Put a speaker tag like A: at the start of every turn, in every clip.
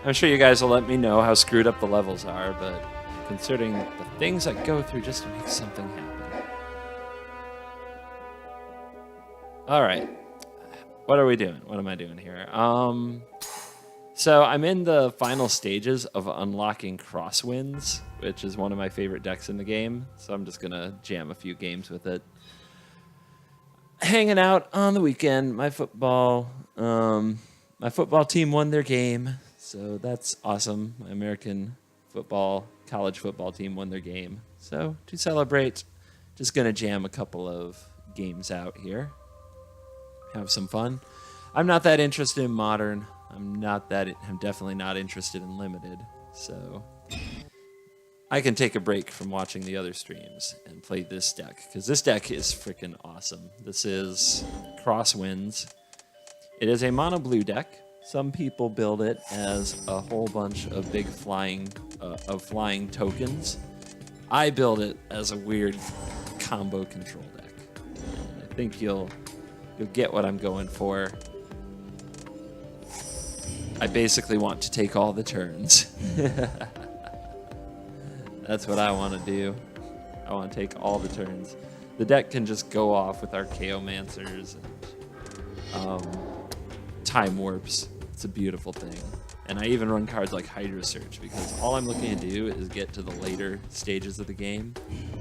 A: I'm sure you guys will let me know how screwed up the levels are, but considering the things I go through just to make something happen. All right. What are we doing? What am I doing here? So I'm in the final stages of unlocking Crosswinds, which is one of my favorite decks in the game. So I'm just going to jam a few games with it. Hanging out on the weekend. My football team won their game, so that's awesome. My American college football team won their game. So to celebrate, just going to jam a couple of games out here. Have some fun. I'm not that interested in Modern. I'm definitely not interested in Limited. So I can take a break from watching the other streams and play this deck, because this deck is freaking awesome. This is Crosswinds. It is a mono blue deck. Some people build it as a whole bunch of big flying tokens. I build it as a weird combo control deck. And I think you'll get what I'm going for. I basically want to take all the turns. That's what I want to do. I want to take all the turns. The deck can just go off with Archaeomancers and Time Warps. It's a beautiful thing. And I even run cards like Hydra Search, because all I'm looking to do is get to the later stages of the game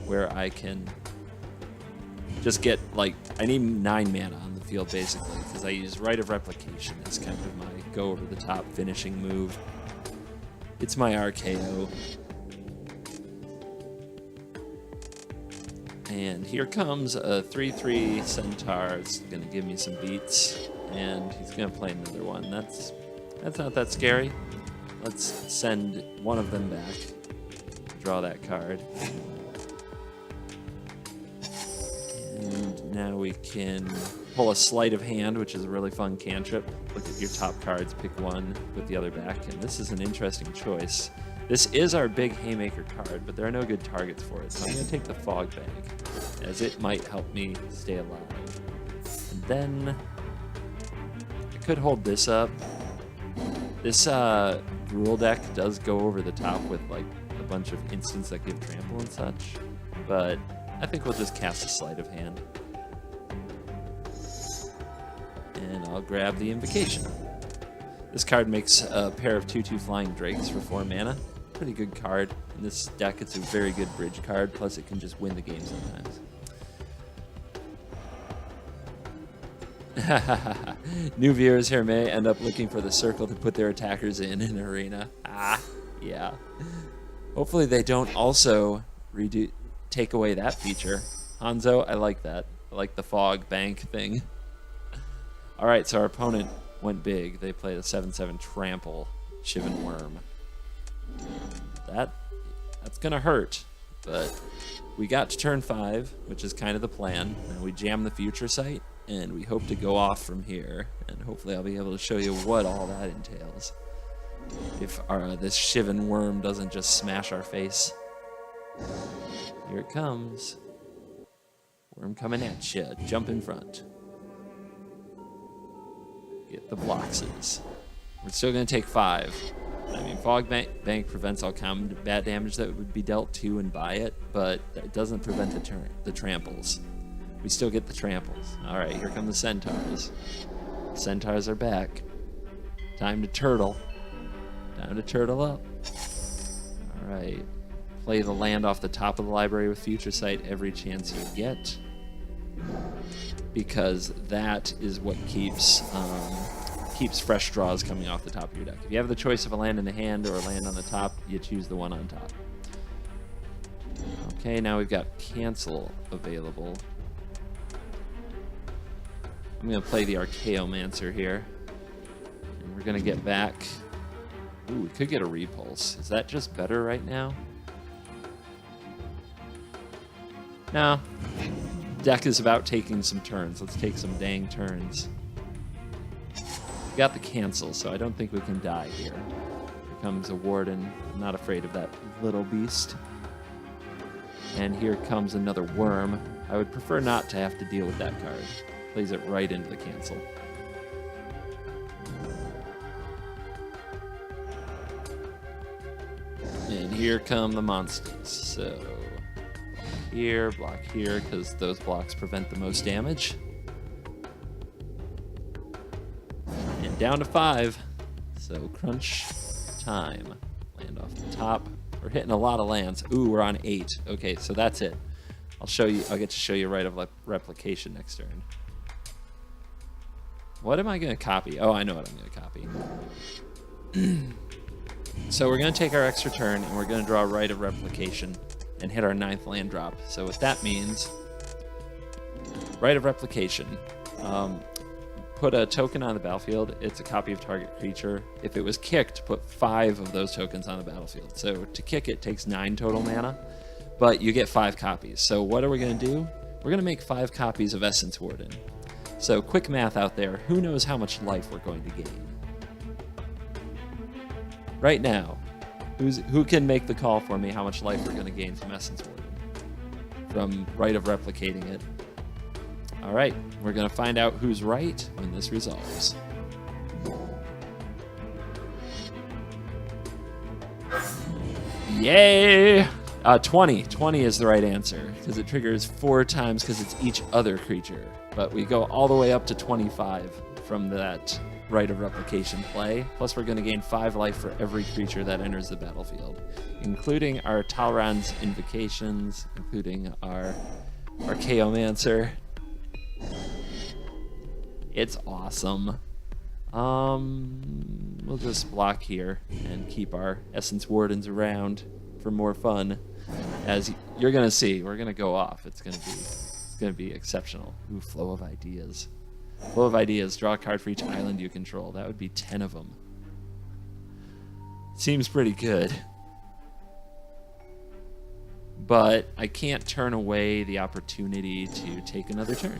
A: where I can just get, like, I need 9 mana on the field basically, because I use Rite of Replication as kind of my go over the top finishing move. It's my RKO. And here comes a 3/3 Centaur. It's going to give me some beats, and he's going to play another one. That's not that scary. Let's send one of them back. Draw that card. And now we can pull a Sleight of Hand, which is a really fun cantrip. Look at your top cards, pick one, put the other back, and this is an interesting choice. This is our big Haymaker card, but there are no good targets for it, so I'm going to take the Fog Bag, as it might help me stay alive. And then I could hold this up. This Gruul deck does go over the top with like a bunch of instants that give trample and such, but I think we'll just cast a Sleight of Hand. And I'll grab the Invocation. This card makes a pair of 2/2 Flying Drakes for 4 mana. Pretty good card. In this deck, it's a very good bridge card, plus it can just win the game sometimes. New viewers here may end up looking for the circle to put their attackers in Arena. Yeah. Hopefully they don't also take away that feature. Hanzo, I like that. I like the fog bank thing. Alright, so our opponent went big. They played a 7/7 Trample Shivan Worm. That's gonna hurt, but we got to turn 5, which is kind of the plan. And we jam the Future Sight, and we hope to go off from here. And hopefully I'll be able to show you what all that entails. If this Shivan Worm doesn't just smash our face. Here it comes. Worm coming at you. Jump in front. Get the blockses. We're still going to take 5. I mean, Fog Bank prevents all combat damage that would be dealt to and by it, but it doesn't prevent the tramples. We still get the tramples. Alright, here come the Centaurs. Centaurs are back. Time to turtle. Time to turtle up. Alright. Play the land off the top of the library with Future Sight every chance you get, because that is what keeps fresh draws coming off the top of your deck. If you have the choice of a land in the hand or a land on the top, you choose the one on top. Okay, now we've got Cancel available. I'm going to play the Archaeomancer here. And we're going to get back... Ooh, we could get a Repulse. Is that just better right now? No. Deck is about taking some turns. Let's take some dang turns. We got the Cancel, so I don't think we can die here. Here comes a Warden. I'm not afraid of that little beast. And here comes another Worm. I would prefer not to have to deal with that card. Plays it right into the Cancel. here come the monsters. So block here, because those blocks prevent the most damage. And down to 5. So crunch time. Land off the top. We're hitting a lot of lands. Ooh, we're on 8. Okay, so that's it. I'll get to show you Rite of Replication next turn. What am I going to copy? Oh, I know what I'm going to copy. So we're going to take our extra turn, and we're going to draw Rite of Replication and hit our 9th land drop. So what that means, Rite of Replication. Put a token on the battlefield. It's a copy of target creature. If it was kicked, put 5 of those tokens on the battlefield. So to kick it takes 9 total mana, but you get 5 copies. So what are we going to do? We're going to make 5 copies of Essence Warden. So quick math out there. Who knows how much life we're going to gain? Right now, who can make the call for me how much life we're going to gain from Essence Warden? From Rite of Replicating it. All right, we're going to find out who's right when this resolves. Yay! 20. 20 is the right answer, because it triggers 4 times because it's each other creature. But we go all the way up to 25 from that Rite of Replication play. Plus, we're going to gain 5 life for every creature that enters the battlefield, including our Talrand's Invocations, including our Archaeomancer. It's awesome. We'll just block here and keep our Essence Wardens around for more fun. As you're gonna see, we're gonna go off. It's gonna be exceptional. Ooh, flow of ideas. Flow of ideas. Draw a card for each island you control. That would be 10 of them. Seems pretty good. But I can't turn away the opportunity to take another turn,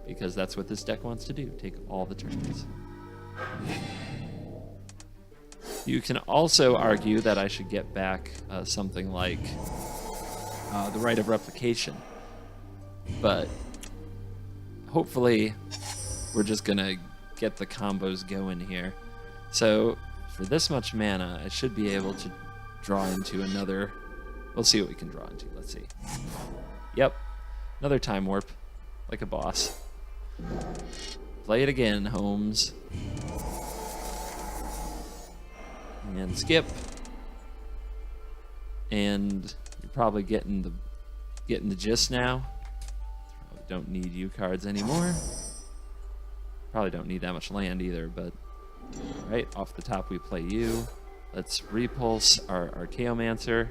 A: because that's what this deck wants to do, take all the turns. You can also argue that I should get back something like the Rite of Replication, but hopefully we're just going to get the combos going here. So for this much mana, I should be able to draw into another... We'll see what we can draw into. Let's see. Yep. Another Time Warp. Like a boss. Play it again, Holmes. And skip. And you're probably getting the gist now. Probably don't need you cards anymore. Probably don't need that much land either, but... Alright, off the top we play you. Let's repulse our Archaeomancer.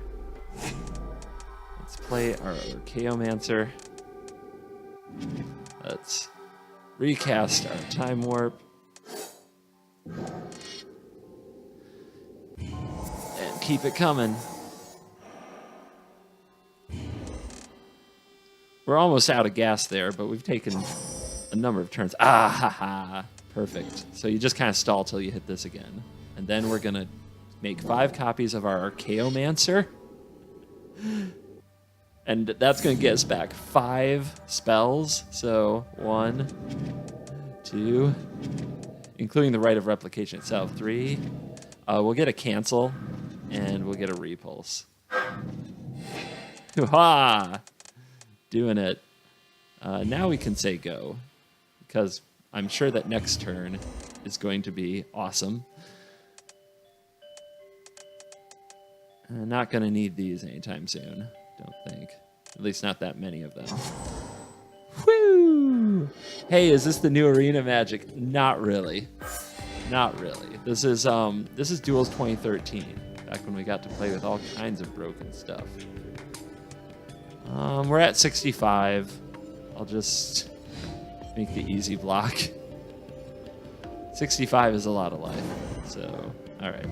A: Let's play our Archaeomancer. Let's recast our Time Warp. And keep it coming. We're almost out of gas there, but we've taken a number of turns. Ah, ha, ha. Perfect. So you just kind of stall till you hit this again. And then we're going to make 5 copies of our Archaeomancer. And that's going to get us back 5 spells. So 1, 2, including the Rite of Replication itself, 3. We'll get a cancel, and we'll get a repulse. Hoo-ha! Doing it. Now we can say go, because I'm sure that next turn is going to be awesome. Not going to need these anytime soon, don't think. At least not that many of them. Woo! Hey, is this the new Arena Magic? Not really. Not really. This is Duels 2013, back when we got to play with all kinds of broken stuff. We're at 65. I'll just make the easy block. 65 is a lot of life, so all right.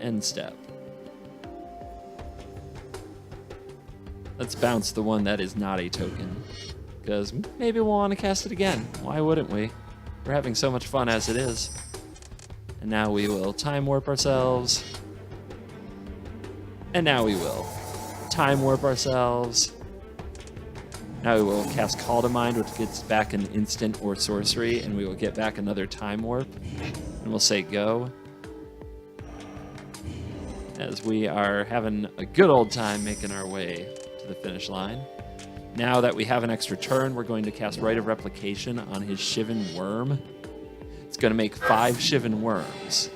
A: End step. Let's bounce the one that is not a token, because maybe we'll want to cast it again. Why wouldn't we? We're having so much fun as it is. And now we will Time Warp ourselves. And now we will Time Warp ourselves. Now we will cast Call to Mind, which gets back an instant or sorcery, and we will get back another Time Warp. And we'll say go. as we are having a good old time making our way to the finish line. Now that we have an extra turn, we're going to cast Rite of Replication on his Shivan Worm. It's going to make 5 Shivan Worms.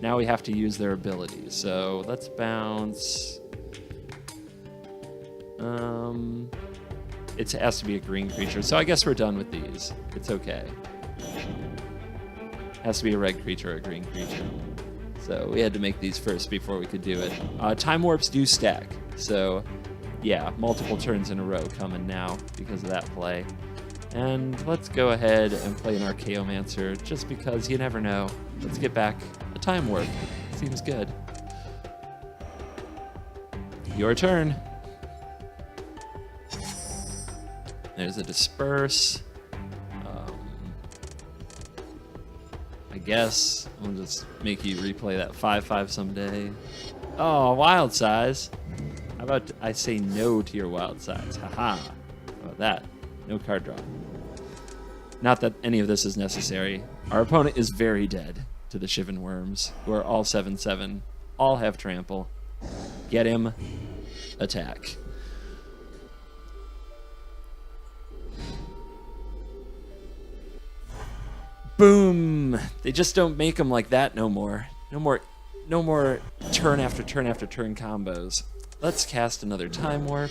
A: Now we have to use their abilities. So let's bounce. It has to be a green creature, so I guess we're done with these. It's okay. Has to be a red creature or a green creature. So we had to make these first before we could do it. Time Warps do stack, so yeah, multiple turns in a row coming now because of that play. And let's go ahead and play an Archaeomancer just because you never know. Let's get back a Time Warp. Seems good. Your turn. There's a Disperse. I guess I'll just make you replay that 5/5 someday. Oh, Wild Size. How about I say no to your Wild Size? Haha. How about that? No card draw. Not that any of this is necessary. Our opponent is very dead to the Shivan Worms, who are all 7/7, all have trample. Get him. Attack. Boom! They just don't make them like that no more. No more turn after turn after turn combos. Let's cast another Time Warp.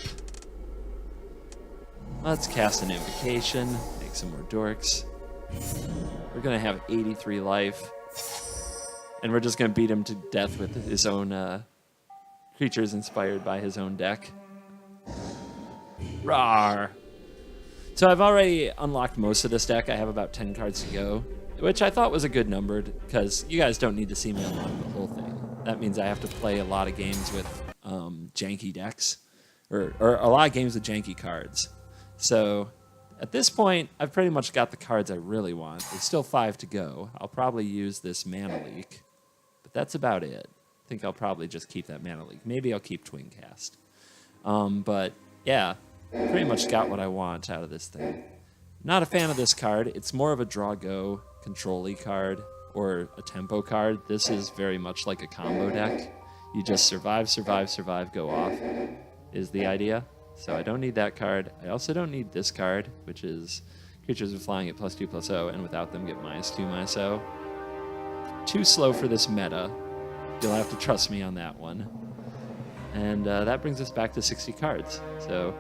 A: Let's cast an Invocation. Make some more dorks. We're gonna have 83 life. And we're just gonna beat him to death with his own creatures inspired by his own deck. Rawr! So I've already unlocked most of this deck. I have about 10 cards to go, which I thought was a good number because you guys don't need to see me unlock the whole thing. That means I have to play a lot of games with janky decks, or a lot of games with janky cards. So at this point, I've pretty much got the cards I really want. There's still 5 to go. I'll probably use this Mana Leak, but that's about it. I think I'll probably just keep that Mana Leak. Maybe I'll keep Twincast. But yeah, pretty much got what I want out of this thing. Not a fan of this card. It's more of a draw-go, control-y card, or a tempo card. This is very much like a combo deck. You just survive, survive, survive, go off, is the idea. So I don't need that card. I also don't need this card, which is creatures with flying at +2/+0, and without them get -2, -0. Too slow for this meta. You'll have to trust me on that one. And that brings us back to 60 cards. So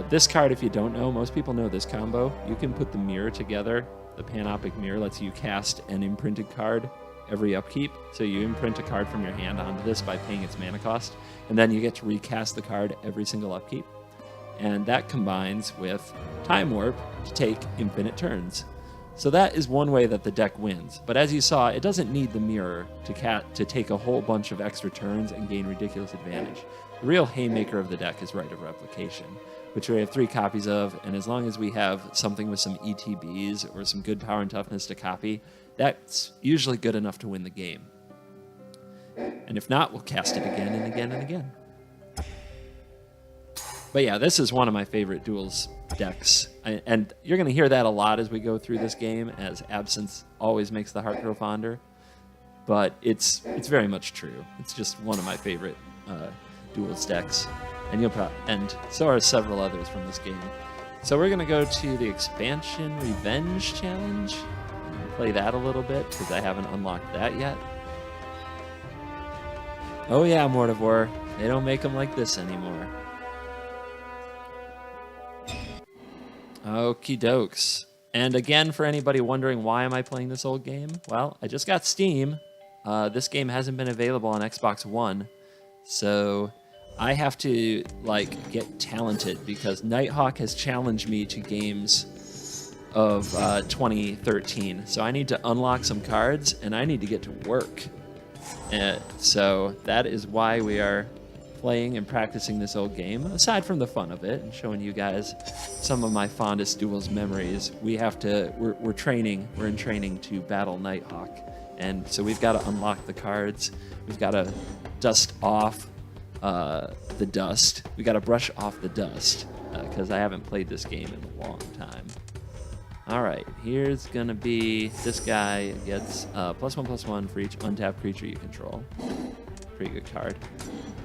A: this card, if you don't know, most people know this combo. You can put the mirror together. The Panoptic Mirror lets you cast an imprinted card every upkeep. So you imprint a card from your hand onto this by paying its mana cost, and then you get to recast the card every single upkeep. And that combines with Time Warp to take infinite turns. So that is one way that the deck wins. But as you saw, it doesn't need the mirror to take a whole bunch of extra turns and gain ridiculous advantage. The real haymaker of the deck is Rite of Replication, which we have 3 copies of, and as long as we have something with some ETBs or some good power and toughness to copy, that's usually good enough to win the game. And if not, we'll cast it again and again and again. But yeah, this is one of my favorite Duels decks, and you're going to hear that a lot as we go through this game, as absence always makes the heart grow fonder. But it's very much true. It's just one of my favorite Duels decks, and so are several others from this game. So we're going to go to the Expansion Revenge Challenge and play that a little bit because I haven't unlocked that yet. Oh yeah, Mortivore, they don't make them like this anymore. Okie dokes. And again, for anybody wondering why am I playing this old game, well, I just got Steam. This game hasn't been available on Xbox One, so I have to get talented because Nighthawk has challenged me to games of 2013. So I need to unlock some cards and I need to get to work. So that is why we are playing and practicing this old game. Aside from the fun of it and showing you guys some of my fondest Duels memories, we're in training to battle Nighthawk. And so we've got to unlock the cards. We've got to dust off the dust. We got to brush off the dust because I haven't played this game in a long time. All right, here's gonna be this guy gets +1/+1 for each untapped creature you control. pretty good card.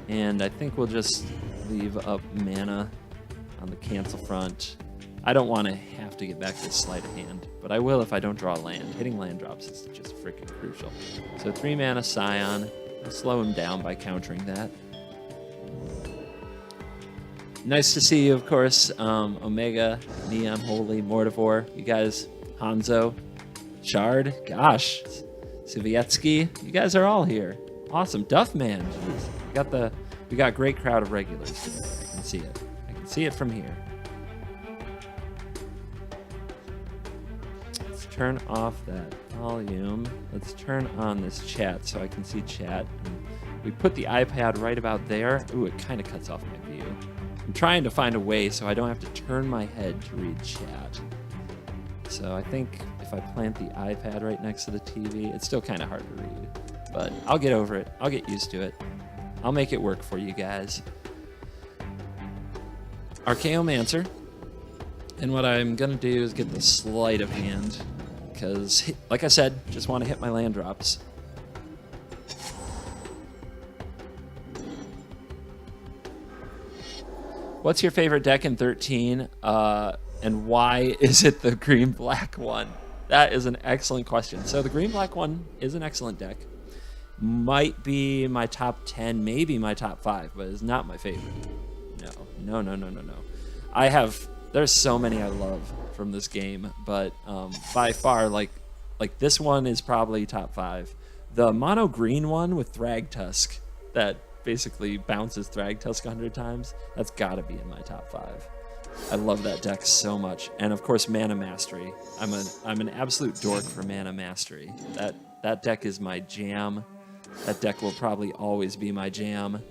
A: And I think we'll just leave up mana on the cancel front. I don't want to have to get back to sleight of hand, but I will if I don't draw land. Hitting land drops is just freaking crucial. So 3 mana Scion. I'll slow him down by countering that. Nice to see you, of course. Omega, Neon Holy, Mortivore. You guys, Hanzo, Shard, gosh, Sovietsky. You guys are all here. Awesome. Duffman. Jeez. We got a great crowd of regulars today. I can see it. I can see it from here. Let's turn off that volume. Let's turn on this chat so I can see chat. And we put the iPad right about there. Ooh, it kind of cuts off my view. I'm trying to find a way so I don't have to turn my head to read chat. So I think if I plant the iPad right next to the TV, it's still kind of hard to read. But I'll get over it. I'll get used to it. I'll make it work for you guys. Archaeomancer. And what I'm going to do is get the sleight of hand. Because, like I said, just want to hit my land drops. What's your favorite deck in 13? And why is it the green-black one? That is an excellent question. So the green-black one is an excellent deck. Might be my top 10, maybe my top 5, but it's not my favorite. No. There's so many I love from this game, but by far, like this one is probably top 5. The mono green one with Thragtusk that basically bounces Thragtusk 100 times, that's got to be in my top 5. I love that deck so much. And of course, Mana Mastery. I'm an absolute dork for Mana Mastery. That deck is my jam. That deck will probably always be my jam.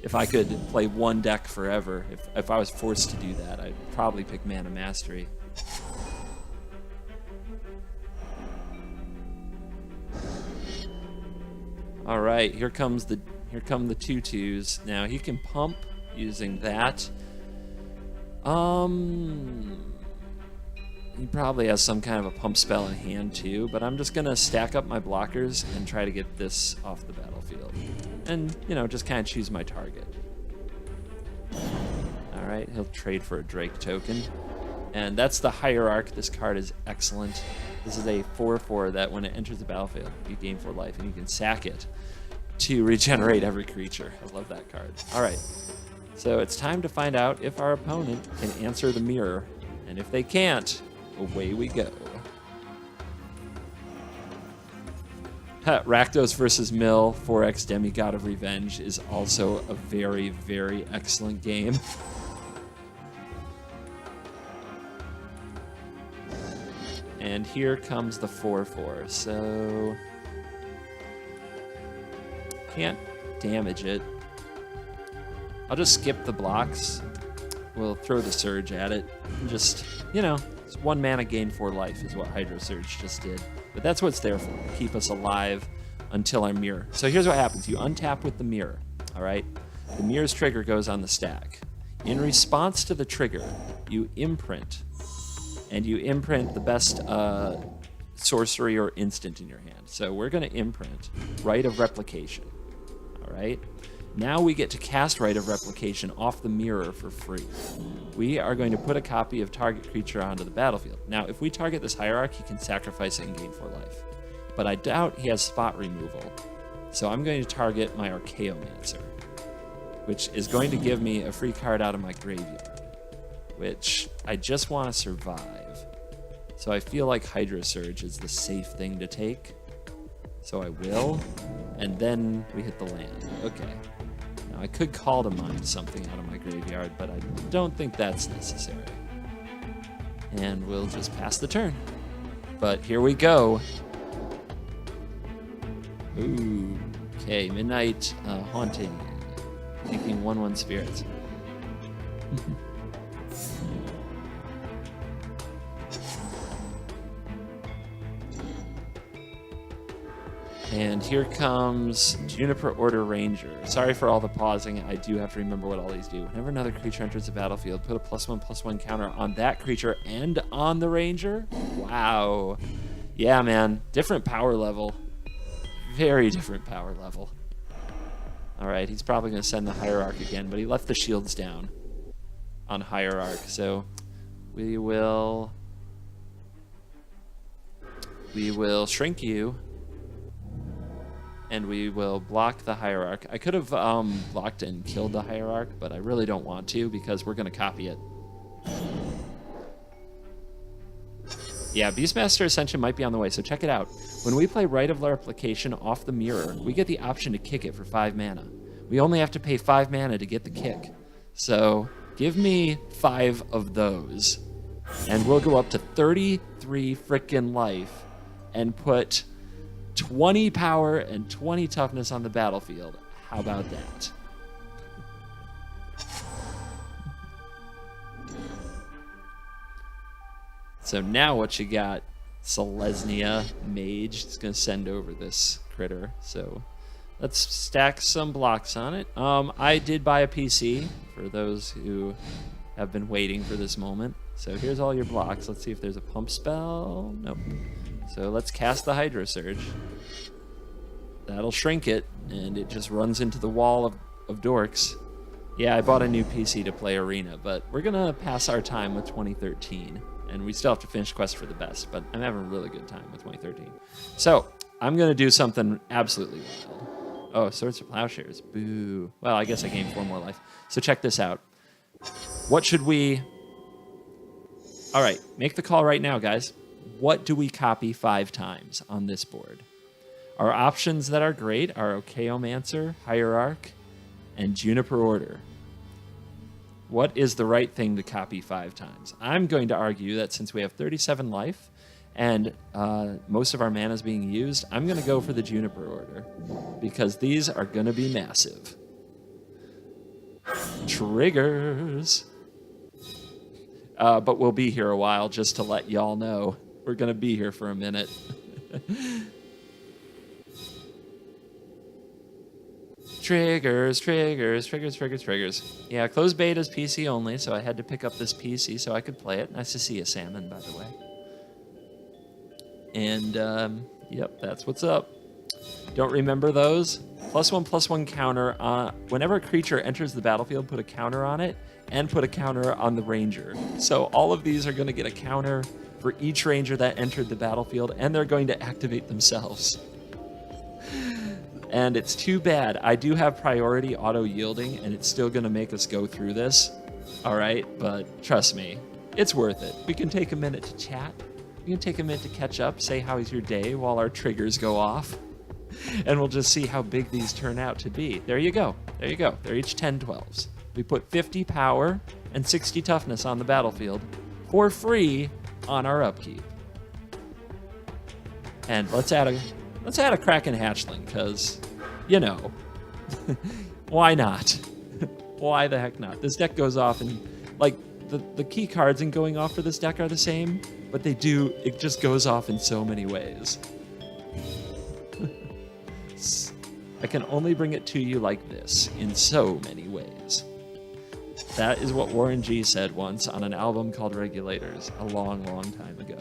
A: If I could play one deck forever, if I was forced to do that, I'd probably pick Mana Mastery. All right, here come the 2/2s. Now he can pump using that. He probably has some kind of a pump spell in hand too, but I'm just gonna stack up my blockers and try to get this off the battlefield. And, just kind of choose my target. All right, he'll trade for a Drake token. And that's the Hierarch. This card is excellent. This is a 4/4 that when it enters the battlefield, you gain 4 life, and you can sack it to regenerate every creature. I love that card. All right, so it's time to find out if our opponent can answer the mirror. And if they can't, away we go. Rakdos versus Mill, 4X Demigod of Revenge is also a very, very excellent game. And here comes the 4/4, so can't damage it. I'll just skip the blocks. We'll throw the Surge at it. And just, it's 1 mana gain 4 life is what Hydro Surge just did. But that's what it's there for, to keep us alive until our mirror. So here's what happens. You untap with the mirror, all right? The mirror's trigger goes on the stack. In response to the trigger, you imprint. And you imprint the best sorcery or instant in your hand. So we're going to imprint Rite of Replication, all right? Now we get to cast Rite of Replication off the mirror for free. We are going to put a copy of target creature onto the battlefield. Now, if we target this Hierarch, he can sacrifice it and gain 4 life. But I doubt he has spot removal. So I'm going to target my Archaeomancer, which is going to give me a free card out of my graveyard, which I just want to survive. So I feel like Hydro Surge is the safe thing to take. So I will, and then we hit the land. Okay. Now I could call to mind something out of my graveyard, but I don't think that's necessary. And we'll just pass the turn. But here we go. Ooh. Okay, Midnight Haunting. Thinking 1/1 spirits. And here comes Juniper Order Ranger. Sorry for all the pausing. I do have to remember what all these do. Whenever another creature enters the battlefield, put a +1/+1 counter on that creature and on the Ranger. Wow. Yeah, man. Different power level. Very different power level. All right, he's probably going to send the Hierarch again, but he left the shields down on Hierarch, so we will shrink you, and we will block the Hierarch. I could have blocked and killed the Hierarch, but I really don't want to because we're going to copy it. Yeah, Beastmaster Ascension might be on the way, so check it out. When we play Rite of Replication off the mirror, we get the option to kick it for 5 mana. We only have to pay 5 mana to get the kick. So give me 5 of those, and we'll go up to 33 frickin' life and put 20 power and 20 toughness on the battlefield. How about that? So now what you got? Selesnya Mage is going to send over this critter. So let's stack some blocks on it. I did buy a PC for those who have been waiting for this moment. So here's all your blocks. Let's see if there's a pump spell. Nope. So let's cast the Hydro Surge. That'll shrink it, and it just runs into the wall of dorks. Yeah, I bought a new PC to play Arena, but we're going to pass our time with 2013. And we still have to finish Quest for the Best, but I'm having a really good time with 2013. So I'm going to do something absolutely wild. Oh, Swords of Plowshares. Boo. Well, I guess I gained 4 more life. So check this out. What should we... All right, make the call right now, guys. What do we copy 5 times on this board? Our options that are great are Okeomancer, Hierarch, and Juniper Order. What is the right thing to copy 5 times? I'm going to argue that since we have 37 life and most of our mana is being used, I'm going to go for the Juniper Order because these are going to be massive. Triggers. But we'll be here a while just to let y'all know. We're going to be here for a minute. Triggers, triggers, triggers, triggers, triggers. Yeah, closed beta is PC only, so I had to pick up this PC so I could play it. Nice to see you, Salmon, by the way. And, yep, that's what's up. Don't remember those? +1/+1 counter. Whenever a creature enters the battlefield, put a counter on it, and put a counter on the Ranger. So all of these are going to get a counter for each Ranger that entered the battlefield, and they're going to activate themselves. And it's too bad. I do have priority auto-yielding, and it's still going to make us go through this. All right? But trust me, it's worth it. We can take a minute to chat. We can take a minute to catch up, say how's your day while our triggers go off. And we'll just see how big these turn out to be. There you go. There you go. They're each 10/12s. We put 50 power and 60 toughness on the battlefield for free on our upkeep. And let's add a Kraken Hatchling, because, you know, why not? Why the heck not? This deck goes off, and, like, the key cards in going off for this deck are the same, but it just goes off in so many ways. I can only bring it to you like this, in so many ways. That is what Warren G said once on an album called Regulators, a long, long time ago.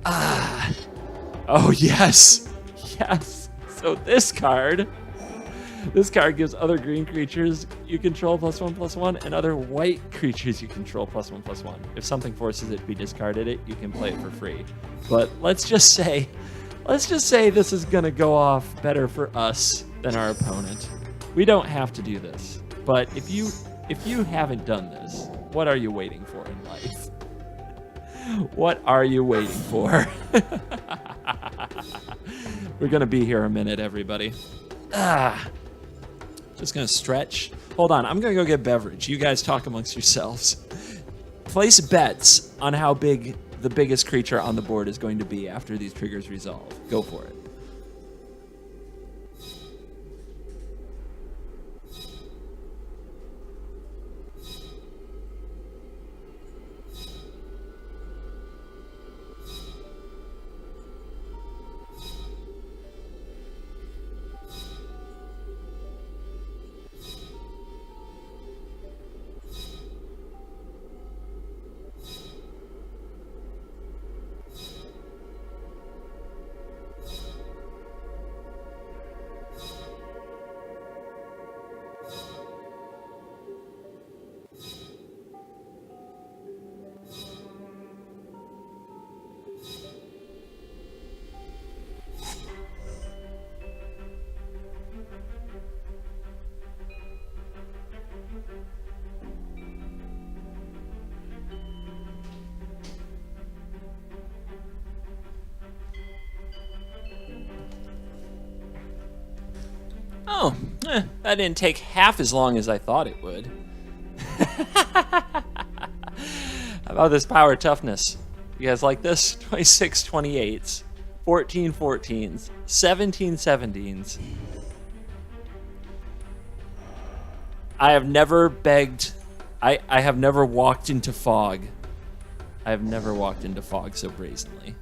A: Ah! Oh, yes! Yes! So this card gives other green creatures you control +1/+1, and other white creatures you control +1/+1. If something forces it to be discarded, you can play it for free. But let's just say this is gonna go off better for us than our opponent. We don't have to do this, but if you haven't done this, what are you waiting for in life? What are you waiting for? We're gonna be here a minute, everybody. Just gonna stretch. Hold on, I'm gonna go get a beverage. You guys talk amongst yourselves. Place bets on how big the biggest creature on the board is going to be after these triggers resolve. Go for it. Oh, that didn't take half as long as I thought it would. How about this power toughness? You guys like this? 26 28s, 14 14s, 17 17s. I have never begged. I have never walked into fog. I have never walked into fog so brazenly.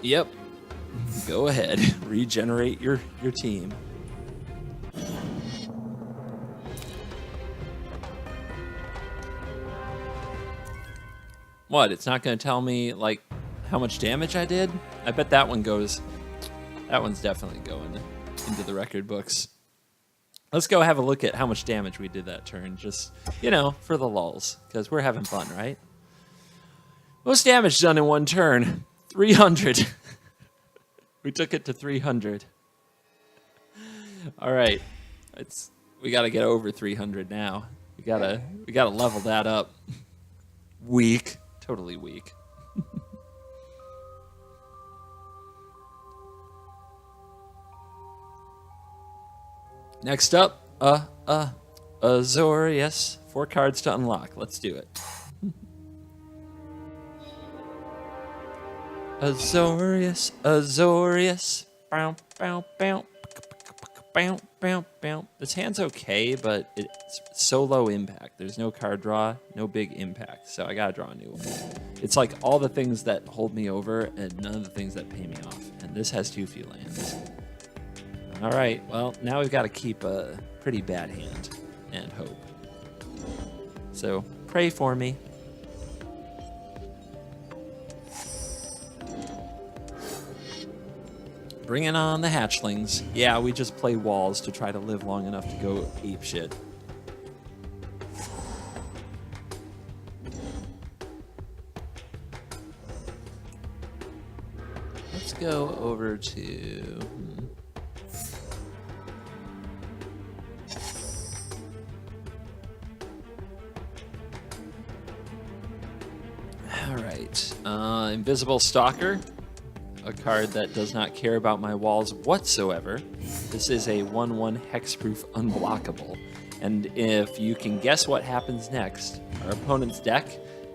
A: Yep. Go ahead. Regenerate your team. What? It's not going to tell me, like, how much damage I did? I bet that one goes... That one's definitely going into the record books. Let's go have a look at how much damage we did that turn. Just, you know, for the lulz. Because we're having fun, right? Most damage done in one turn. 300. We took it to 300. All right. We got to get over 300 now. We got to level that up. Weak. Totally weak. Next up, Azorius. 4 cards to unlock. Let's do it. Azorius, Azorius. Bow, bow, bow. Bow, bow, bow. This hand's okay, but it's so low impact. There's no card draw, no big impact, so I gotta draw a new one. It's like all the things that hold me over and none of the things that pay me off, and this has too few lands. All right, well, now we've got to keep a pretty bad hand and hope. So pray for me. Bringing on the hatchlings. Yeah, we just play walls to try to live long enough to go apeshit. Let's go over to... All right. Invisible Stalker. A card that does not care about my walls whatsoever. This is a 1/1 hexproof unblockable. And if you can guess what happens next, our opponent's deck,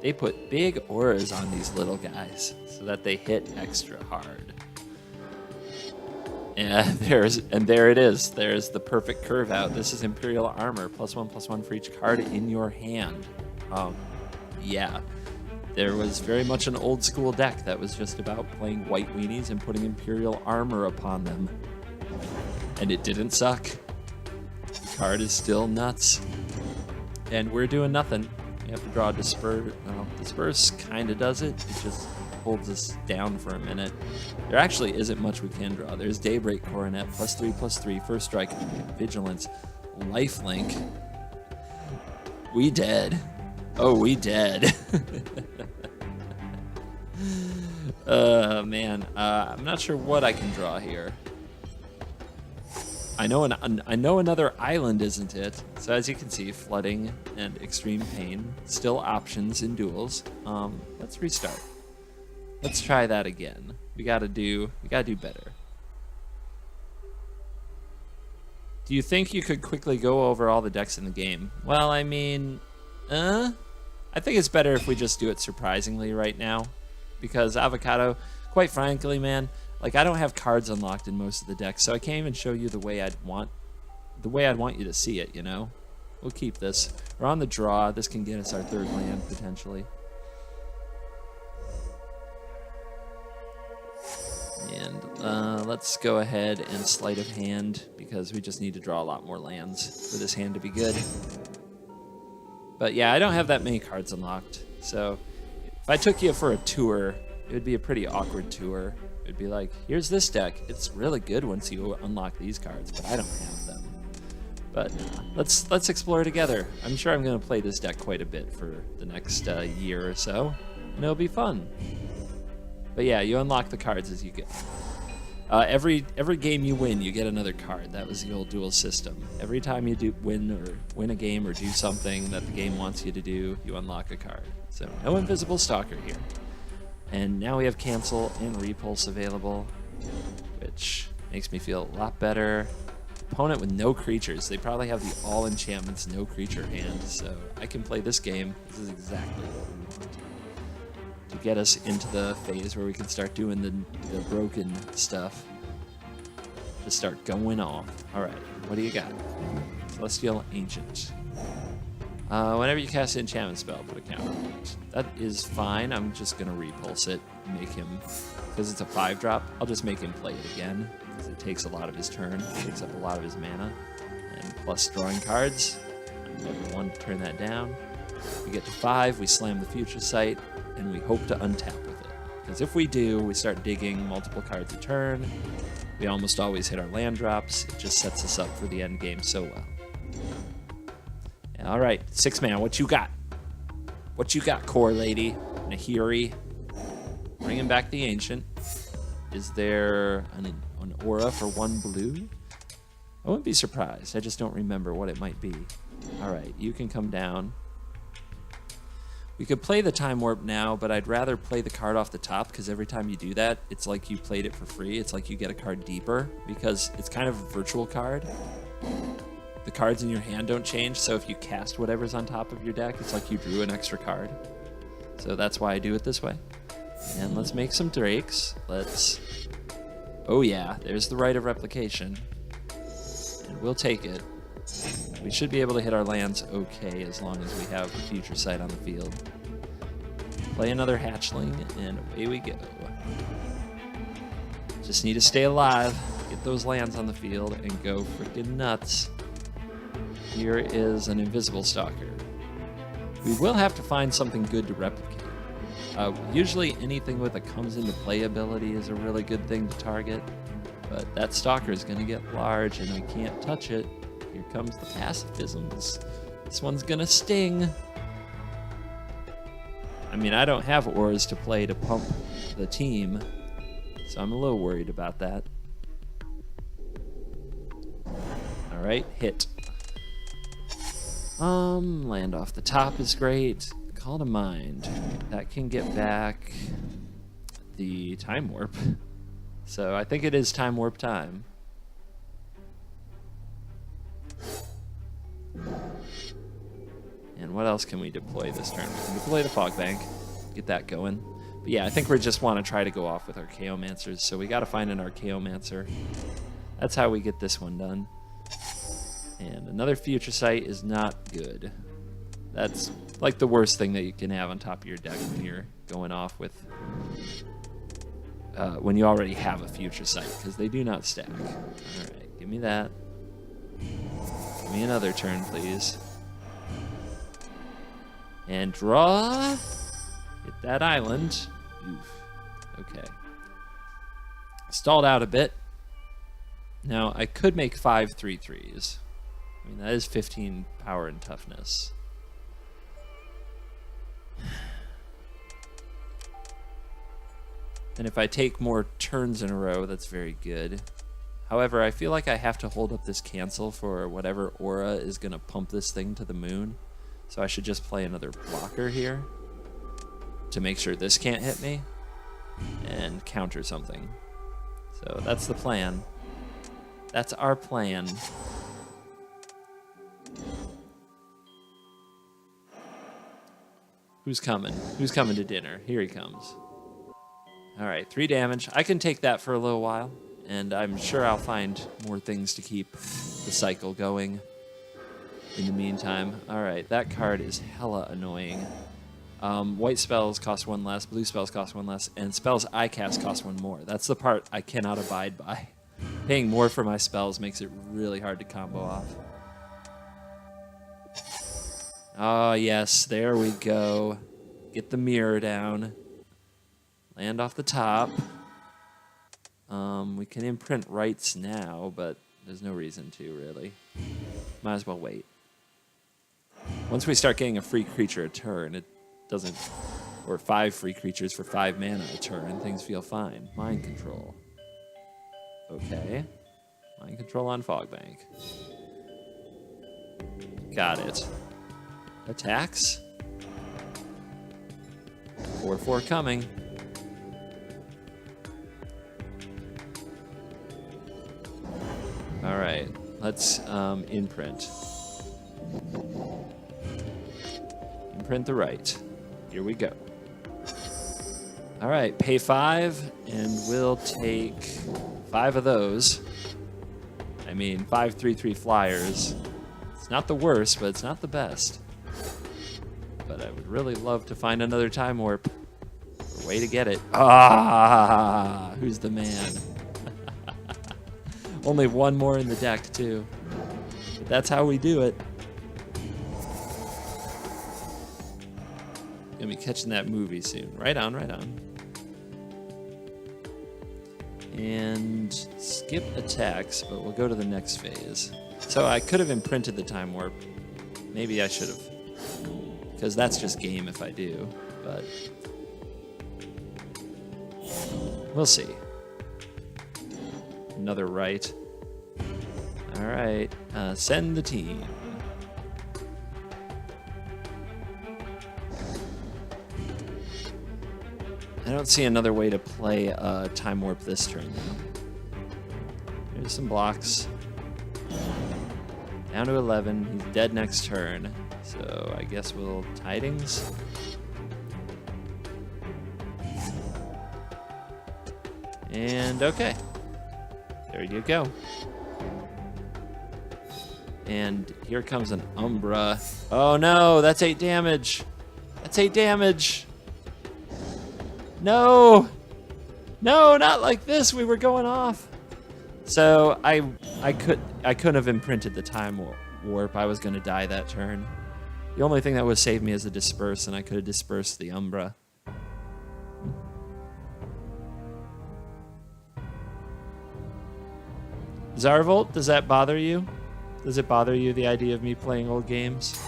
A: they put big auras on these little guys so that they hit extra hard. And there it is. There's the perfect curve out. This is Imperial Armor, +1/+1 for each card in your hand. Yeah. There was very much an old school deck that was just about playing white weenies and putting Imperial Armor upon them. And it didn't suck. The card is still nuts. And we're doing nothing. We have to draw a Disperse. Well, Disperse kind of does it. It just holds us down for a minute. There actually isn't much we can draw. There's Daybreak Coronet, +3/+3, First Strike, Vigilance, Lifelink. We dead. Oh, we dead. Man, I'm not sure what I can draw here. I know another island isn't it. So as you can see, flooding and extreme pain still options in duels. Let's restart. Let's try that again. We gotta do better. Do you think you could quickly go over all the decks in the game? Well, I mean, I think it's better if we just do it surprisingly right now. Because Avocado, quite frankly, man, like I don't have cards unlocked in most of the decks, so I can't even show you the way I'd want you to see it, you know? We'll keep this. We're on the draw. This can get us our 3rd land, potentially. And let's go ahead and sleight of hand, because we just need to draw a lot more lands for this hand to be good. But yeah, I don't have that many cards unlocked, so if I took you for a tour, it would be a pretty awkward tour. It would be like, here's this deck. It's really good once you unlock these cards, but I don't have them. But let's explore together. I'm sure I'm going to play this deck quite a bit for the next year or so, and it'll be fun. But yeah, you unlock the cards as you go. Every game you win, you get another card. That was the old Duels system. Every time you win a game or do something that the game wants you to do, you unlock a card. So no Invisible Stalker here. And now we have Cancel and Repulse available, which makes me feel a lot better. Opponent with no creatures. They probably have the all enchantments, no creature hand. So I can play this game. This is exactly what we want to get us into the phase where we can start doing the broken stuff. To start going off. All right, what do you got? Celestial Ancient. Whenever you cast an enchantment spell, put a counter on it. That is fine. I'm just gonna repulse it, make him, because it's a 5-drop. I'll just make him play it again, because it takes a lot of his turn, it takes up a lot of his mana, and plus drawing cards. I'm never one to turn that down. We get to 5, we slam the Future Sight, and we hope to untap with it. Because if we do, we start digging multiple cards a turn. We almost always hit our land drops. It just sets us up for the end game so well. All right, 6-man, what you got? What you got, Core Lady? Nahiri. Bringing back the Ancient. Is there an aura for 1 blue? I wouldn't be surprised. I just don't remember what it might be. All right, you can come down. We could play the Time Warp now, but I'd rather play the card off the top, because every time you do that, it's like you played it for free. It's like you get a card deeper, because it's kind of a virtual card. The cards in your hand don't change, so if you cast whatever's on top of your deck, it's like you drew an extra card. So that's why I do it this way. And let's make some Drakes. Oh yeah, there's the Rite of Replication. And we'll take it. We should be able to hit our lands okay as long as we have Future Sight on the field. Play another Hatchling, and away we go. Just need to stay alive, get those lands on the field, and go freaking nuts. Here is an Invisible Stalker. We will have to find something good to replicate. Usually anything with a comes into play ability is a really good thing to target, but that Stalker is going to get large and we can't touch it. Here comes the pacifisms. This one's gonna sting. I mean, I don't have auras to play to pump the team, so I'm a little worried about that. All right, hit. Land off the top is great. Call to Mind. That can get back the Time Warp. So I think it is Time Warp time. And what else can we deploy this turn? We can deploy the Fog Bank, get that going. But yeah, I think we just want to try to go off with Archaeomancers, so we got to find an Archaeomancer. That's how we get this one done. And another Future Sight is not good. That's like the worst thing that you can have on top of your deck when you're going off with... when you already have a Future Sight, because they do not stack. Alright, give me that. Give me another turn, please. And draw. Hit that island. Oof. Okay. Stalled out a bit. Now, I could make 5 3/3s. I mean, that is 15 power and toughness. And if I take more turns in a row, that's very good. However, I feel like I have to hold up this cancel for whatever aura is going to pump this thing to the moon. So I should just play another blocker here to make sure this can't hit me and counter something. So that's the plan. That's our plan. Who's coming? Who's coming to dinner? Here he comes. All right, 3 damage. I can take that for a little while, and I'm sure I'll find more things to keep the cycle going in the meantime. All right, that card is hella annoying. White spells cost 1 less, blue spells cost 1 less, and spells I cast cost 1 more. That's the part I cannot abide by. Paying more for my spells makes it really hard to combo off. Oh, yes, there we go. Get the mirror down. Land off the top. We can imprint rights now, but there's no reason to, really. Might as well wait. Once we start getting a free creature a turn, it doesn't... Or 5 free creatures for 5 mana a turn, things feel fine. Mind control. Okay. Mind control on Fogbank. Got it. Attacks. 4-4 coming. All right. Let's imprint. Imprint the right. Here we go. All right, pay 5, and we'll take 5 of those. I mean, 5/3/3 flyers. It's not the worst, but it's not the best. But I would really love to find another time warp. Way to get it. Ah, who's the man? Only one more in the deck, too. But that's how we do it. Gonna be catching that movie soon. Right on, right on. And skip attacks, but we'll go to the next phase. So I could have imprinted the time warp. Maybe I should have. Because that's just game if I do. But we'll see. Another right. All right. Send the team. I don't see another way to play Time Warp this turn, though. Here's some blocks. Down to 11. He's dead next turn. So I guess we'll Tidings. And okay. There you go. And here comes an Umbra. Oh no, that's 8 damage. That's 8 damage. No! No, not like this. We were going off. So I couldn't have imprinted the time warp. I was going to die that turn. The only thing that would save me is a disperse, and I could have dispersed the Umbra. Zarvolt, does that bother you? Does it bother you, the idea of me playing old games?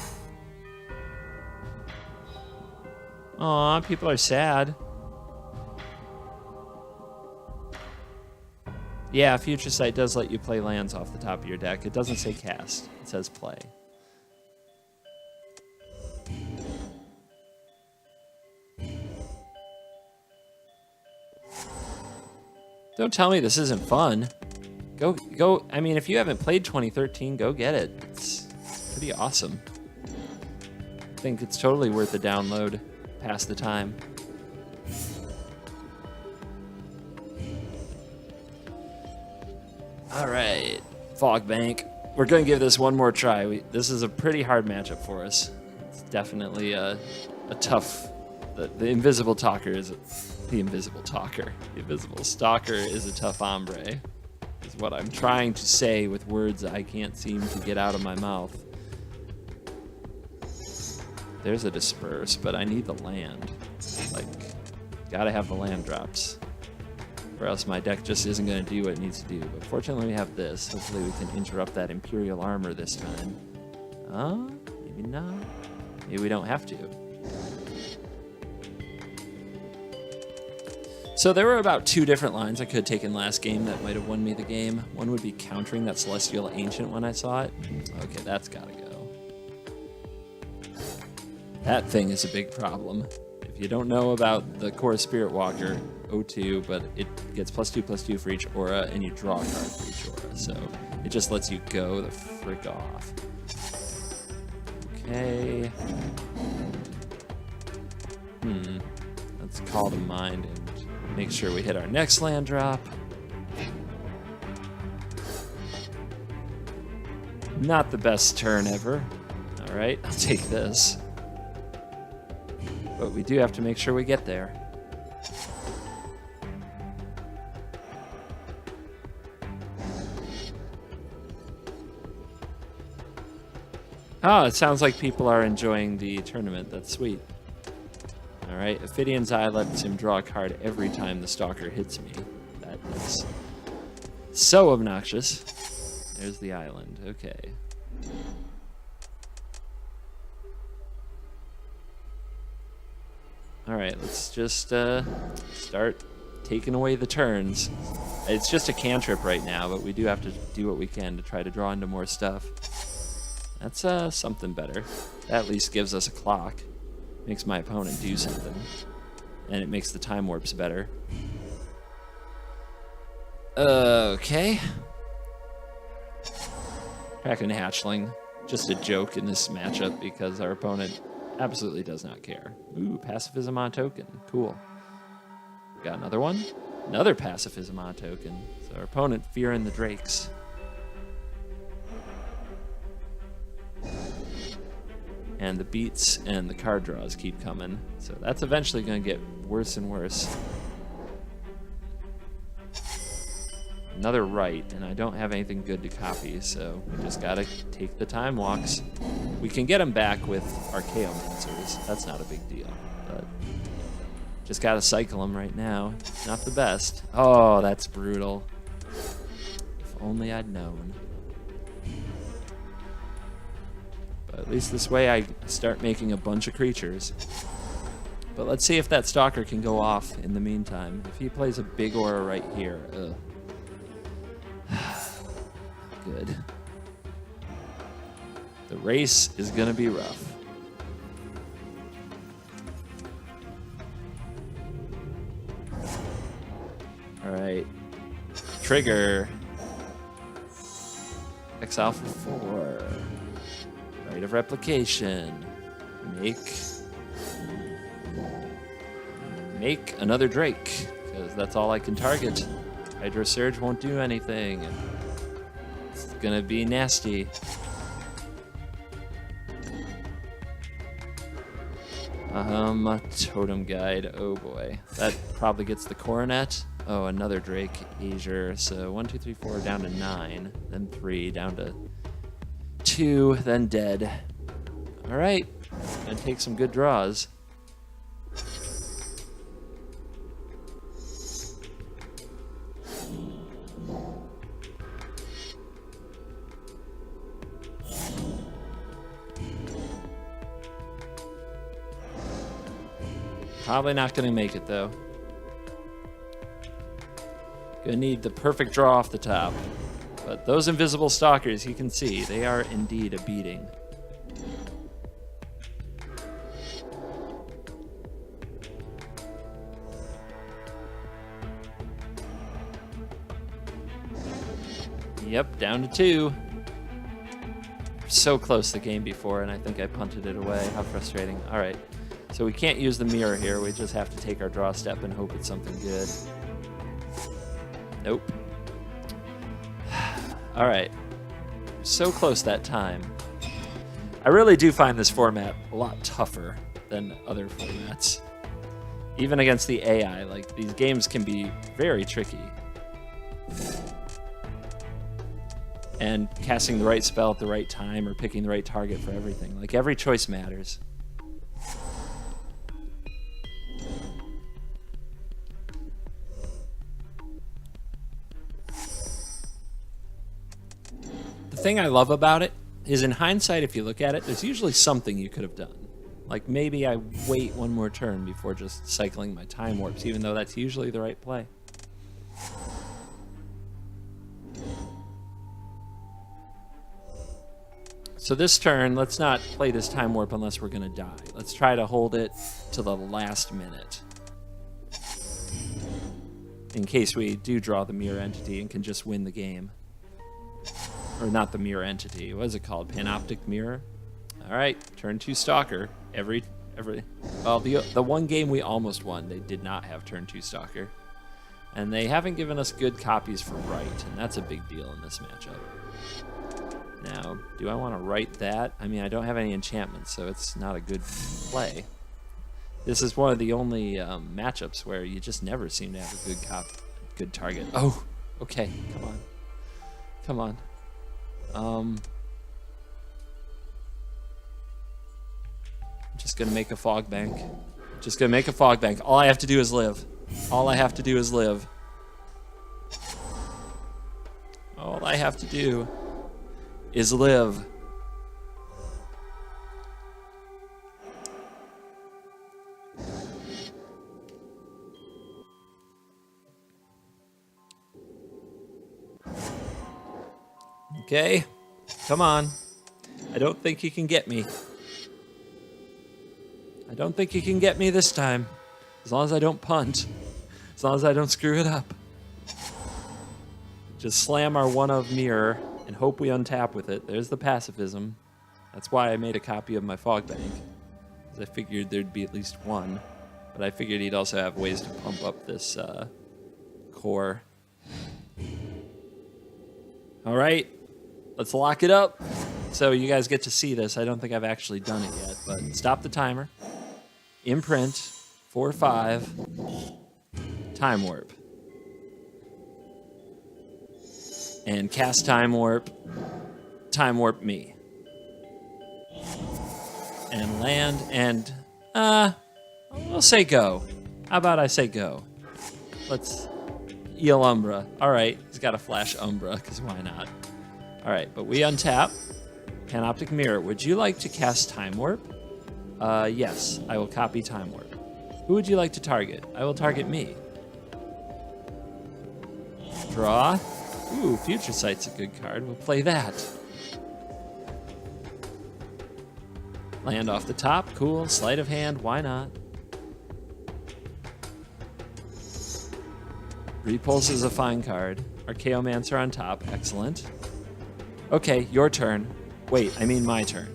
A: Aw, people are sad. Yeah, Future Sight does let you play lands off the top of your deck. It doesn't say cast. It says play. Don't tell me this isn't fun. Go. I mean, if you haven't played 2013, go get it. It's pretty awesome. I think it's totally worth the download. Pass the time. All right, Fogbank. We're going to give this one more try. This is a pretty hard matchup for us. It's definitely a tough... The Invisible Talker is... The Invisible Talker. The Invisible Stalker is a tough hombre. Is what I'm trying to say with words I can't seem to get out of my mouth. There's a disperse, but I need the land. Like, gotta have the land drops. Or else my deck just isn't going to do what it needs to do. But fortunately we have this. Hopefully we can interrupt that Imperial Armor this time. Maybe not. Maybe we don't have to. So there were about 2 different lines I could have taken last game that might have won me the game. One would be countering that Celestial Ancient when I saw it. Okay, that's got to go. That thing is a big problem. If you don't know about the Core Spirit Walker, 0-2, but it gets +2/+2 for each aura, and you draw a card for each aura. So it just lets you go the frick off. Okay. Let's call to mind and make sure we hit our next land drop. Not the best turn ever. All right, I'll take this. But we do have to make sure we get there. Oh, it sounds like people are enjoying the tournament. That's sweet. All right, Ophidian's Eye lets him draw a card every time the Stalker hits me. That is so obnoxious. There's the island. Okay. All right, let's just start taking away the turns. It's just a cantrip right now, but we do have to do what we can to try to draw into more stuff. That's something better. That at least gives us a clock. Makes my opponent do something. And it makes the time warps better. Okay. Kraken Hatchling. Just a joke in this matchup because our opponent absolutely does not care. Ooh, pacifism on token. Cool. Got another one. Another pacifism on token. So our opponent fearing the drakes. And the beats and the card draws keep coming. So that's eventually going to get worse and worse. Another right, and I don't have anything good to copy, so we just got to take the time walks. We can get them back with Archaeomancers. That's not a big deal. But just got to cycle them right now. Not the best. Oh, that's brutal. If only I'd known. At least this way I start making a bunch of creatures. But let's see if that Stalker can go off in the meantime. If he plays a big aura right here, good. The race is gonna be rough. All right, trigger. Exile for 4. Rite of Replication. Make another Drake, because that's all I can target. Hydro Surge won't do anything. It's gonna be nasty. Totem Guide. Oh boy. That probably gets the Coronet. Oh, another Drake. Azure. So 1, 2, 3, 4 down to 9. Then 3 down to 2, then dead. All right, gonna take some good draws. Probably not gonna make it though. Gonna need the perfect draw off the top. But those invisible stalkers, you can see, they are indeed a beating. Yep, down to 2. So close the game before, and I think I punted it away. How frustrating. All right, so we can't use the mirror here. We just have to take our draw step and hope it's something good. Nope. All right, so close that time. I really do find this format a lot tougher than other formats. Even against the AI, like, these games can be very tricky. And casting the right spell at the right time or picking the right target for everything. Like, every choice matters. The thing I love about it is, in hindsight, if you look at it, there's usually something you could have done. Like, maybe I wait one more turn before just cycling my time warps, even though that's usually the right play. So this turn, let's not play this time warp unless we're gonna die. Let's try to hold it to the last minute, in case we do draw the mirror entity and can just win the game. Or not the mirror entity. What is it called? Panoptic mirror? All right, turn 2 Stalker. Well, the one game we almost won, they did not have turn 2 Stalker. And they haven't given us good copies for right, and that's a big deal in this matchup. Now, do I want to write that? I mean, I don't have any enchantments, so it's not a good play. This is one of the only matchups where you just never seem to have a good target. Oh, okay, come on. Come on. I'm just gonna make a fog bank. Just gonna make a fog bank. All I have to do is live. All I have to do is live. All I have to do is live. Okay, come on. I don't think he can get me. I don't think he can get me this time. As long as I don't punt. As long as I don't screw it up. Just slam our one of mirror and hope we untap with it. There's the pacifism. That's why I made a copy of my fog bank. Because I figured there'd be at least one. But I figured he'd also have ways to pump up this core. All right, let's lock it up. So you guys get to see this. I don't think I've actually done it yet, but stop the timer. Imprint, 4-5, time warp. And cast time warp me. And land, and we'll say go. How about I say go? Let's Eel Umbra. All right, he's got a flash Umbra, because why not? All right, but we untap. Panoptic Mirror, would you like to cast Time Warp? Yes, I will copy Time Warp. Who would you like to target? I will target me. Draw. Ooh, Future Sight's a good card. We'll play that. Land off the top. Cool. Sleight of hand. Why not? Repulse is a fine card. Archaeomancer on top. Excellent. Okay, your turn. Wait, I mean my turn.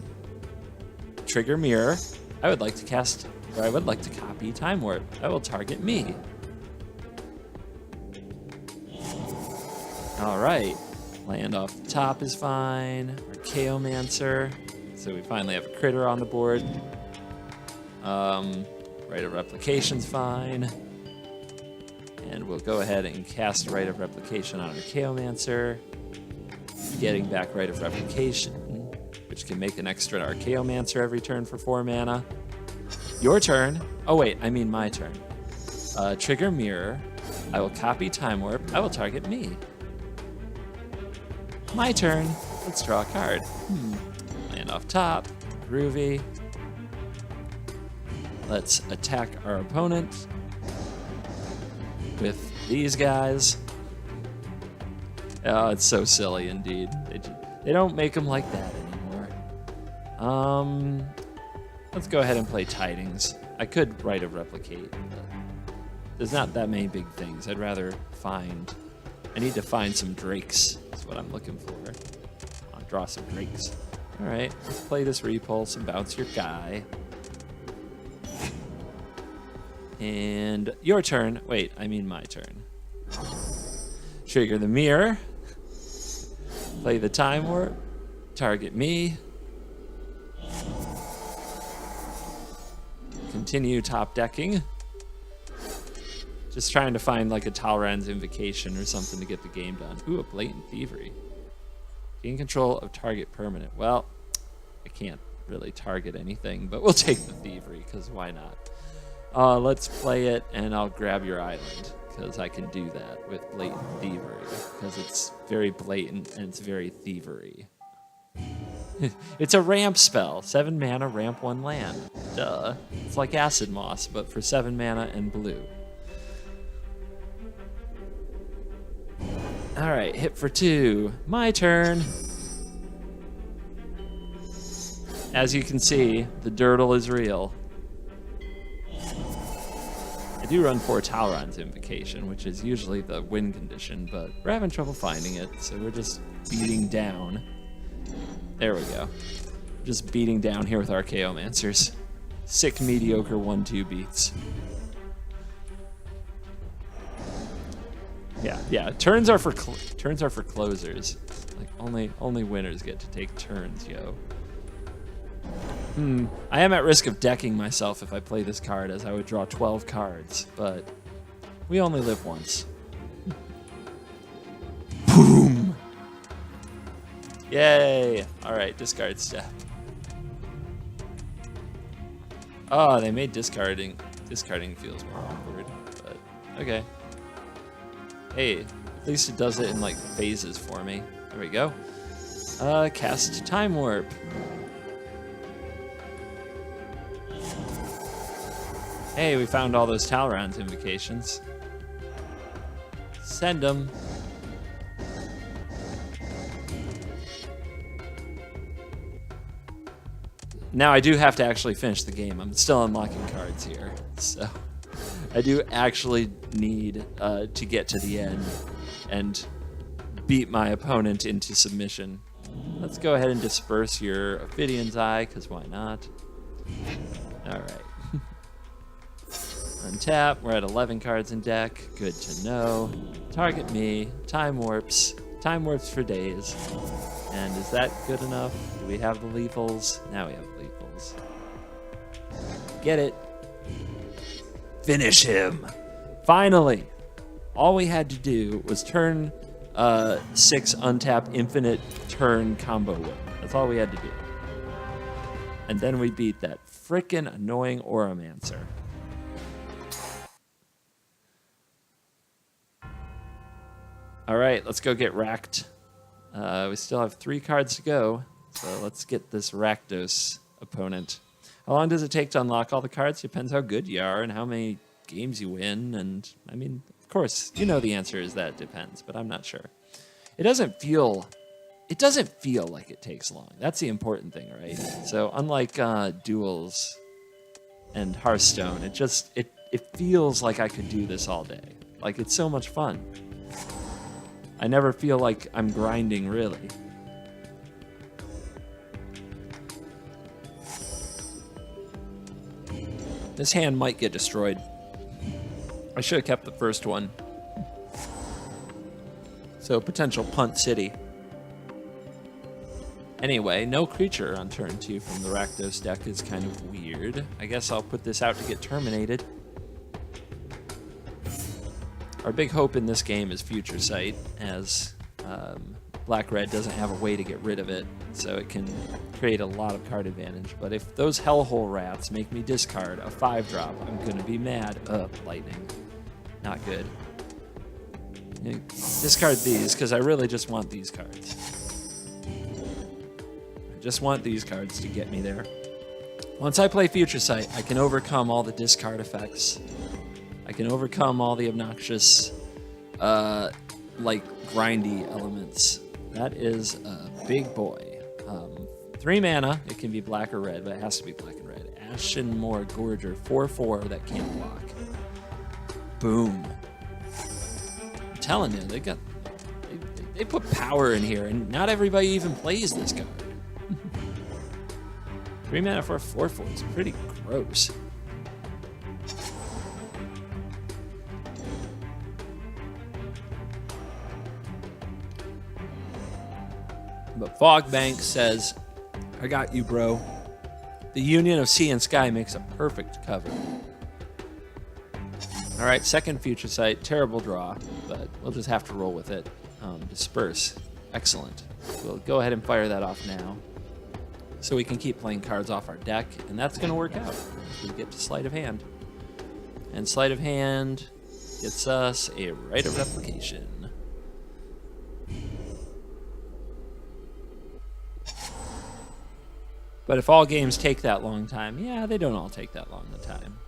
A: Trigger Mirror. I would like to cast, or I would like to copy Time Warp. I will target me. All right. Land off the top is fine. Archaeomancer. So we finally have a critter on the board. Rite of Replication's fine. And we'll go ahead and cast Rite of Replication on Archaeomancer. Getting back Rite of Replication, which can make an extra Archaeomancer every turn for 4 mana. Your turn. Oh wait, I mean my turn. Trigger Mirror. I will copy Time Warp. I will target me. My turn. Let's draw a card. Land off top. Groovy. Let's attack our opponent with these guys. Oh, it's so silly indeed. They don't make them like that anymore. Let's go ahead and play Tidings. I could Rite of Replicate, but there's not that many big things. I'd rather find... I need to find some Drakes. That's what I'm looking for. I'll draw some Drakes. All right, let's play this Repulse and bounce your guy. And your turn. Wait, I mean my turn. Trigger the Mirror. Play the Time Warp. Target me. Continue top decking. Just trying to find like a Talrand's Invocation or something to get the game done. Ooh, a Blatant Thievery. Gain control of target permanent. Well, I can't really target anything, but we'll take the Thievery, because why not? Let's play it, and I'll grab your island, because I can do that with Blatant Thievery, because it's very blatant and it's very thievery. It's a ramp spell. 7 mana, ramp 1 land. Duh. It's like Acid Moss, but for 7 mana and blue. Alright, hit for 2. My turn. As you can see, the Dirtle is real. I do run 4 Talrand's Invocation, which is usually the win condition, but we're having trouble finding it, so we're just beating down. There we go. Just beating down here with Archaeomancers. Sick, mediocre 1-2 beats. Yeah. Turns are for closers. Like only winners get to take turns, yo. I am at risk of decking myself if I play this card, as I would draw 12 cards, but we only live once. Boom! Yay! Alright, discard step. Oh, they made discarding feels more awkward, but okay. Hey, at least it does it in like phases for me. There we go. Cast Time Warp. Hey, we found all those Talrand's Invocations. Send them. Now I do have to actually finish the game. I'm still unlocking cards here. So I do actually need to get to the end and beat my opponent into submission. Let's go ahead and disperse your Ophidion's Eye, because why not? All right. Untap. We're at 11 cards in deck. Good to know. Target me. Time warps. Time warps for days. And is that good enough? Do we have the lethals? Now we have lethals. Get it. Finish him. Finally. All we had to do was turn 6 untap infinite turn combo win. That's all we had to do. And then we beat that frickin' annoying Auramancer. All right, let's go get racked. We still have 3 cards to go, so let's get this Rakdos opponent. How long does it take to unlock all the cards? Depends how good you are and how many games you win. And I mean, of course, you know the answer is that it depends, but I'm not sure. It doesn't feel like it takes long. That's the important thing, right? So unlike Duels and Hearthstone, it feels like I could do this all day. Like, it's so much fun. I never feel like I'm grinding, really. This hand might get destroyed. I should have kept the first one. So, potential punt city. Anyway, no creature on turn 2 from the Rakdos deck is kind of weird. I guess I'll put this out to get terminated. Our big hope in this game is Future Sight, as Black-Red doesn't have a way to get rid of it, so it can create a lot of card advantage. But if those Hellhole Rats make me discard a 5-drop, I'm going to be mad. Lightning. Not good. Discard these, because I really just want these cards. I just want these cards to get me there. Once I play Future Sight, I can overcome all the discard effects. I can overcome all the obnoxious, like, grindy elements. That is a big boy. 3 mana. It can be black or red, but it has to be black and red. Ashen Moor Gorger, 4/4 that can't block. Boom. I'm telling you, they put power in here, and not everybody even plays this card. 3 mana for a 4/4 is pretty gross. But Fogbank says, I got you, bro. The union of sea and sky makes a perfect cover. All right, second Future Sight. Terrible draw, but we'll just have to roll with it. Disperse. Excellent. We'll go ahead and fire that off now, so we can keep playing cards off our deck, and that's going to work out. We get to Sleight of Hand. And Sleight of Hand gets us a Rite of Replication. But if all games take that long time, yeah, they don't all take that long a time.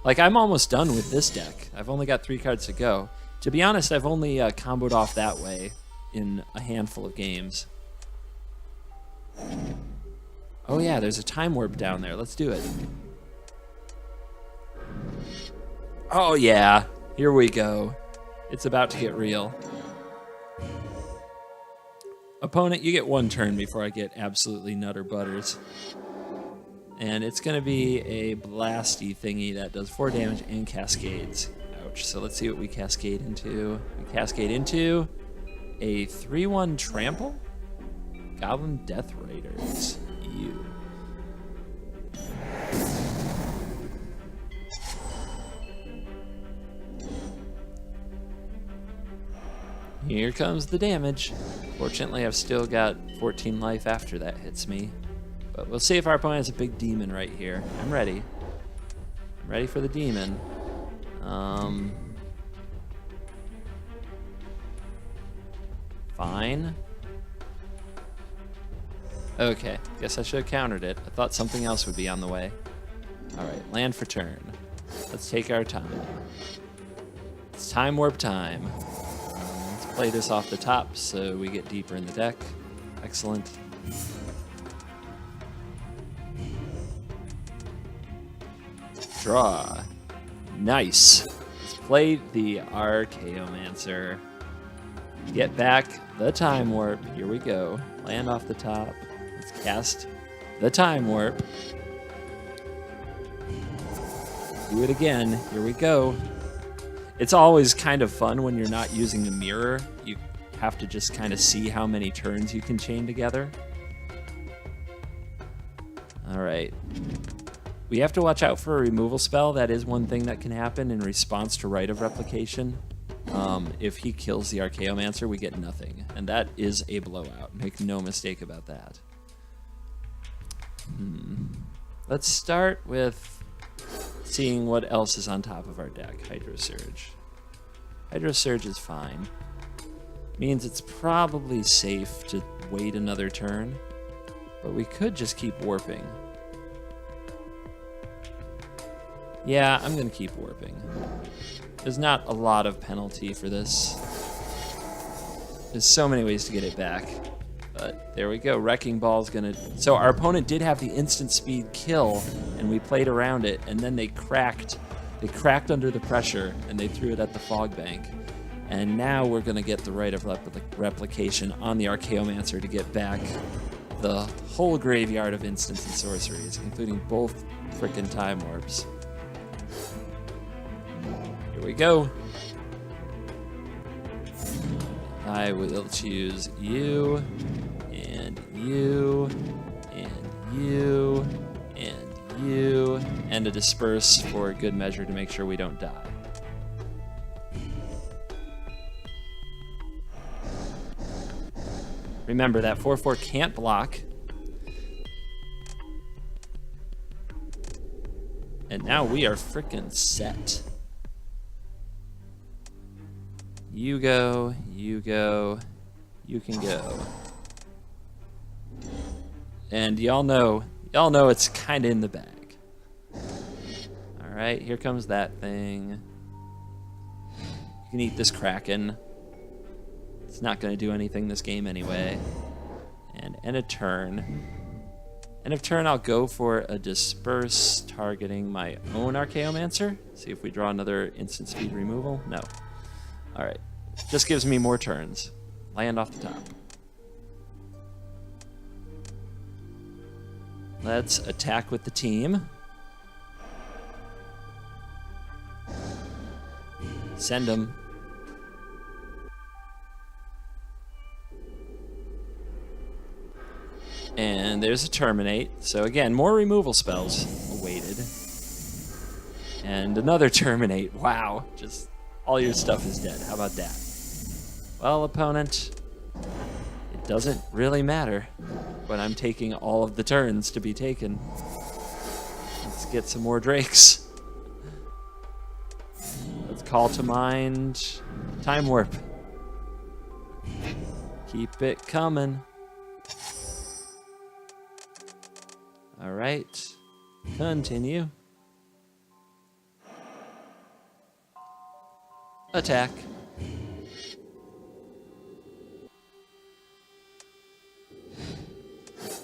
A: Like, I'm almost done with this deck. I've only got 3 cards to go. To be honest, I've only comboed off that way in a handful of games. Oh yeah, there's a time warp down there. Let's do it. Oh yeah, here we go. It's about to get real. Opponent, you get 1 turn before I get absolutely nutter butters. And it's going to be a blasty thingy that does 4 damage and cascades. Ouch. So let's see what we cascade into. We cascade into a 3/1 trample? Goblin Death Raiders. Ew. Here comes the damage. Fortunately, I've still got 14 life after that hits me. But we'll see if our opponent has a big demon right here. I'm ready. I'm ready for the demon. Fine. Okay, guess I should have countered it. I thought something else would be on the way. Alright, land for turn. Let's take our time. It's time warp time. Let's play this off the top so we get deeper in the deck. Excellent. Draw. Nice. Let's play the Archaeomancer. Get back the Time Warp. Here we go. Land off the top. Let's cast the Time Warp. Do it again. Here we go. It's always kind of fun when you're not using the mirror. You have to just kind of see how many turns you can chain together. All right. We have to watch out for a removal spell. That is one thing that can happen in response to Rite of Replication. If he kills the Archaeomancer, we get nothing. And that is a blowout. Make no mistake about that. Let's start with seeing what else is on top of our deck. Hydro Surge. Hydro Surge is fine. Means it's probably safe to wait another turn. But we could just keep warping. Yeah, I'm going to keep warping. There's not a lot of penalty for this. There's so many ways to get it back. But there we go. Wrecking Ball's going to... So our opponent did have the instant speed kill, and we played around it, and then they cracked. They cracked under the pressure, and they threw it at the Fog Bank. And now we're going to get the Rite of Replication on the Archaeomancer to get back the whole graveyard of instants and sorceries, including both frickin' Time Warps. Here we go. I will choose you, and you, and you, and you, and a Disperse for good measure to make sure we don't die. Remember, that 4/4 can't block. And now we are frickin' set. You go, you go, you can go. And y'all know it's kind of in the bag. All right, here comes that thing. You can eat this Kraken. It's not going to do anything this game anyway. And end of turn. End of turn, I'll go for a Disperse, targeting my own Archaeomancer. See if we draw another instant speed removal. No. All right. Just gives me more turns. Land off the top. Let's attack with the team. Send them. And there's a Terminate. So again, more removal spells awaited. And another Terminate. Wow. Just all your stuff is dead. How about that? Well, opponent, it doesn't really matter when I'm taking all of the turns to be taken. Let's get some more Drakes. Let's call to mind Time Warp. Keep it coming. All right, continue. Attack.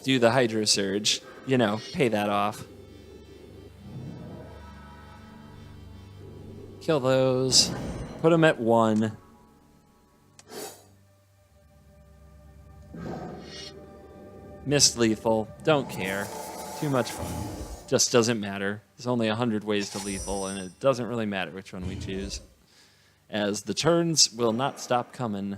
A: Do the Hydro Surge. You know, pay that off. Kill those. Put them at 1. Missed lethal. Don't care. Too much fun. Just doesn't matter. There's only 100 ways to lethal, and it doesn't really matter which one we choose, as the turns will not stop coming.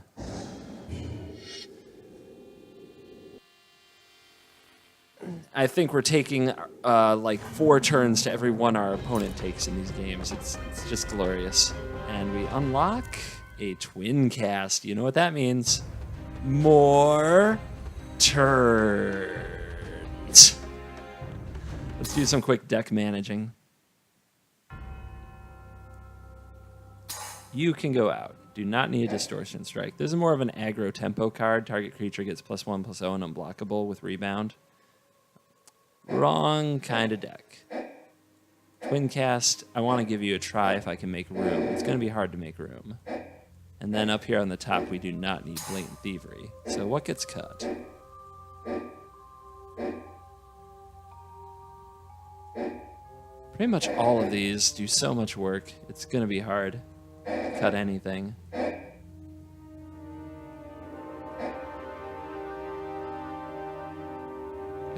A: I think we're taking like 4 turns to every one our opponent takes in these games. It's just glorious. And we unlock a Twin Cast. You know what that means. More turns. Let's do some quick deck managing. You can go out. Do not need a Distortion Strike. This is more of an aggro tempo card. Target creature gets +1/+0 and unblockable with Rebound. Wrong kind of deck. Twin Cast, I want to give you a try if I can make room. It's going to be hard to make room. And then up here on the top, we do not need Blatant Thievery. So what gets cut? Pretty much all of these do so much work. It's going to be hard to cut anything. I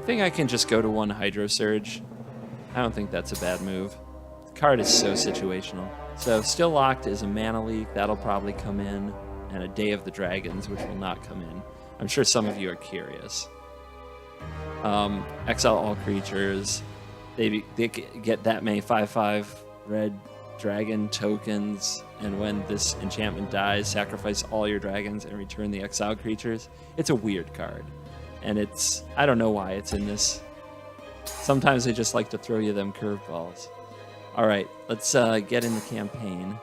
A: think I can just go to one Hydro Surge. I don't think that's a bad move. The card is so situational. So Still Locked is a mana leak. That'll probably come in. And a Day of the Dragons, which will not come in. I'm sure some of you are curious. Exile all creatures. They get that many 5/5 red dragon tokens, and when this enchantment dies, sacrifice all your dragons and return the exiled creatures. It's a weird card, and I don't know why it's in this. Sometimes they just like to throw you them curveballs. All right, let's get in the campaign.